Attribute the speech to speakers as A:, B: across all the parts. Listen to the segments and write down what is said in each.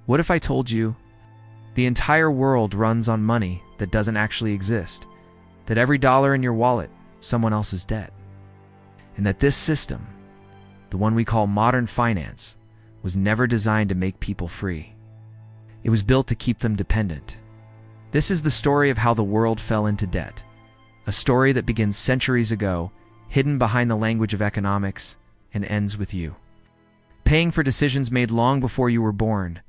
A: What if I told you the entire world runs on money that doesn't actually exist, that every dollar in your wallet is someone else's debt, and that this system, the one we call modern finance, was never designed to make people free. It was built to keep them dependent. This is the story of how the world fell into debt, a story that begins centuries ago, hidden behind the language of economics, and ends with you, paying for decisions made long before you were born.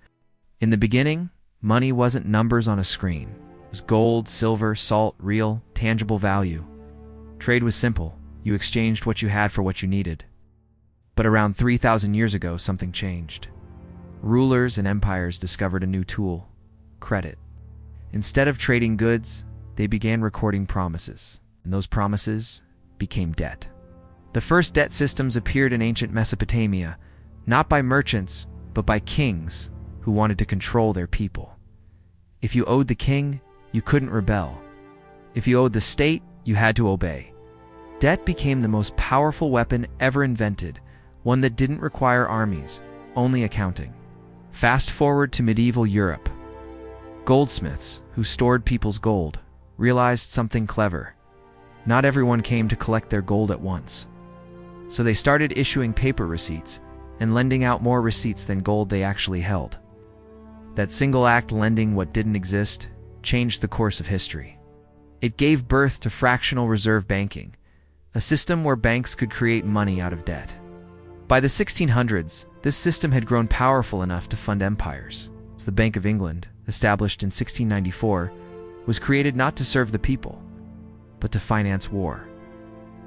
A: In the beginning, money wasn't numbers on a screen. It was gold, silver, salt, real, tangible value. Trade was simple. You exchanged what you had for what you needed. But around 3,000 years ago, something changed. Rulers and empires discovered a new tool: credit. Instead of trading goods, they began recording promises, and those promises became debt. The first debt systems appeared in ancient Mesopotamia, not by merchants, but by kings who wanted to control their people. If you owed the king, you couldn't rebel. If you owed the state, you had to obey. Debt became the most powerful weapon ever invented, one that didn't require armies, only accounting. Fast forward to medieval Europe. Goldsmiths, who stored people's gold, realized something clever. Not everyone came to collect their gold at once. So they started issuing paper receipts and lending out more receipts than gold they actually held. That single act, lending what didn't exist, changed the course of history. It gave birth to fractional reserve banking, a system where banks could create money out of debt. By the 1600s, this system had grown powerful enough to fund empires. The Bank of England, established in 1694, was created not to serve the people, but to finance war.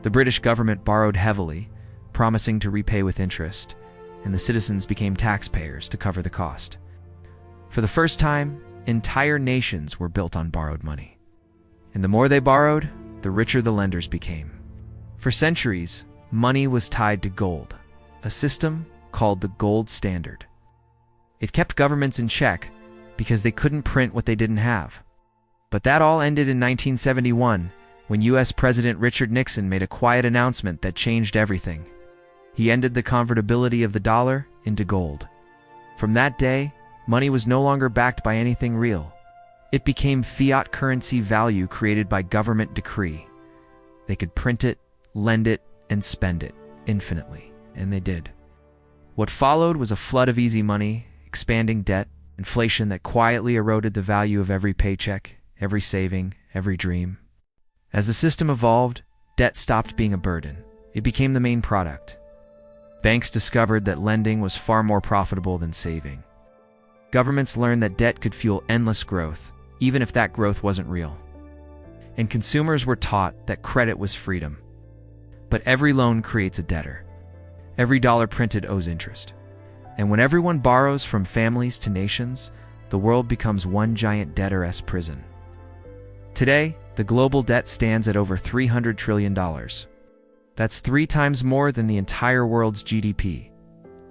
A: The British government borrowed heavily, promising to repay with interest, and the citizens became taxpayers to cover the cost. For the first time, entire nations were built on borrowed money. And the more they borrowed, the richer the lenders became. For centuries, money was tied to gold, a system called the gold standard. It kept governments in check because they couldn't print what they didn't have. But that all ended in 1971, when US President Richard Nixon made a quiet announcement that changed everything. He ended the convertibility of the dollar into gold. From that day, money was no longer backed by anything real. It became fiat currency value created by government decree. They could print it, lend it, and spend it infinitely, and they did. What followed was a flood of easy money, expanding debt, inflation that quietly eroded the value of every paycheck, every saving, every dream. As the system evolved, debt stopped being a burden. It became the main product. Banks discovered that lending was far more profitable than saving. Governments learned that debt could fuel endless growth, even if that growth wasn't real. And consumers were taught that credit was freedom. But every loan creates a debtor. Every dollar printed owes interest. And when everyone borrows, from families to nations, the world becomes one giant debtor-esque prison. Today, the global debt stands at over $300 trillion. That's 3 times more than the entire world's GDP.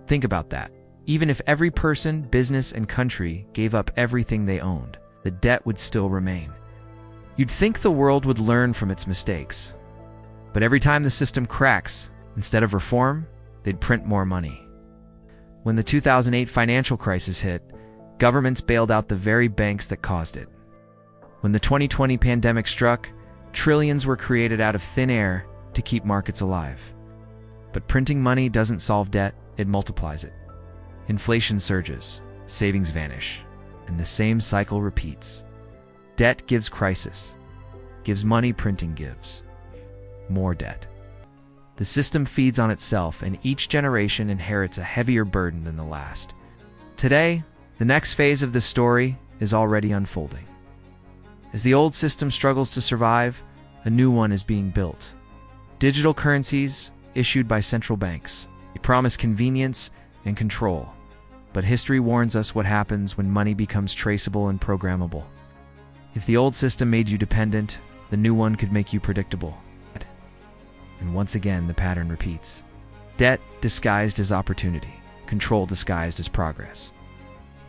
A: Think about that. Even if every person, business, and country gave up everything they owned, the debt would still remain. You'd think the world would learn from its mistakes. But every time the system cracks, instead of reform, they'd print more money. When the 2008 financial crisis hit, governments bailed out the very banks that caused it. When the 2020 pandemic struck, trillions were created out of thin air to keep markets alive. But printing money doesn't solve debt, it multiplies it. Inflation surges, savings vanish, and the same cycle repeats. Debt gives crisis, gives money, printing gives more debt. The system feeds on itself, and each generation inherits a heavier burden than the last. Today, the next phase of this story is already unfolding. As the old system struggles to survive, a new one is being built. Digital currencies issued by central banks. They promise convenience and control. But history warns us what happens when money becomes traceable and programmable. If the old system made you dependent, the new one could make you predictable. And once again, the pattern repeats. Debt disguised as opportunity, control disguised as progress.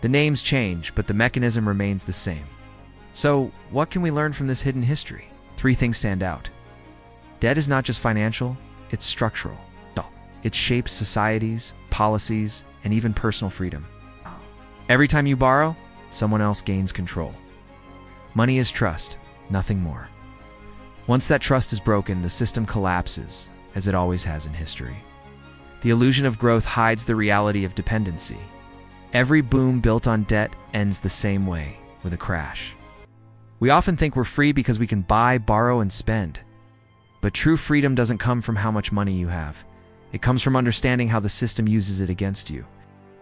A: The names change, but the mechanism remains the same. So, what can we learn from this hidden history? 3 things stand out. Debt is not just financial, it's structural. It shapes societies, policies, and even personal freedom. Every time you borrow, someone else gains control. Money is trust, nothing more. Once that trust is broken, the system collapses, as it always has in history. The illusion of growth hides the reality of dependency. Every boom built on debt ends the same way, with a crash. We often think we're free because we can buy, borrow, and spend. But true freedom doesn't come from how much money you have. It comes from understanding how the system uses it against you.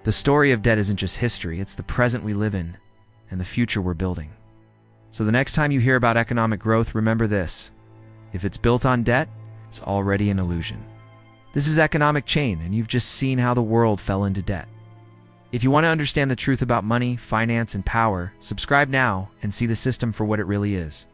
A: The story of debt isn't just history, it's the present we live in and the future we're building. So the next time you hear about economic growth, remember this. If it's built on debt, it's already an illusion. This is Economic Chain, and you've just seen how the world fell into debt. If you want to understand the truth about money, finance, and power, subscribe now and see the system for what it really is.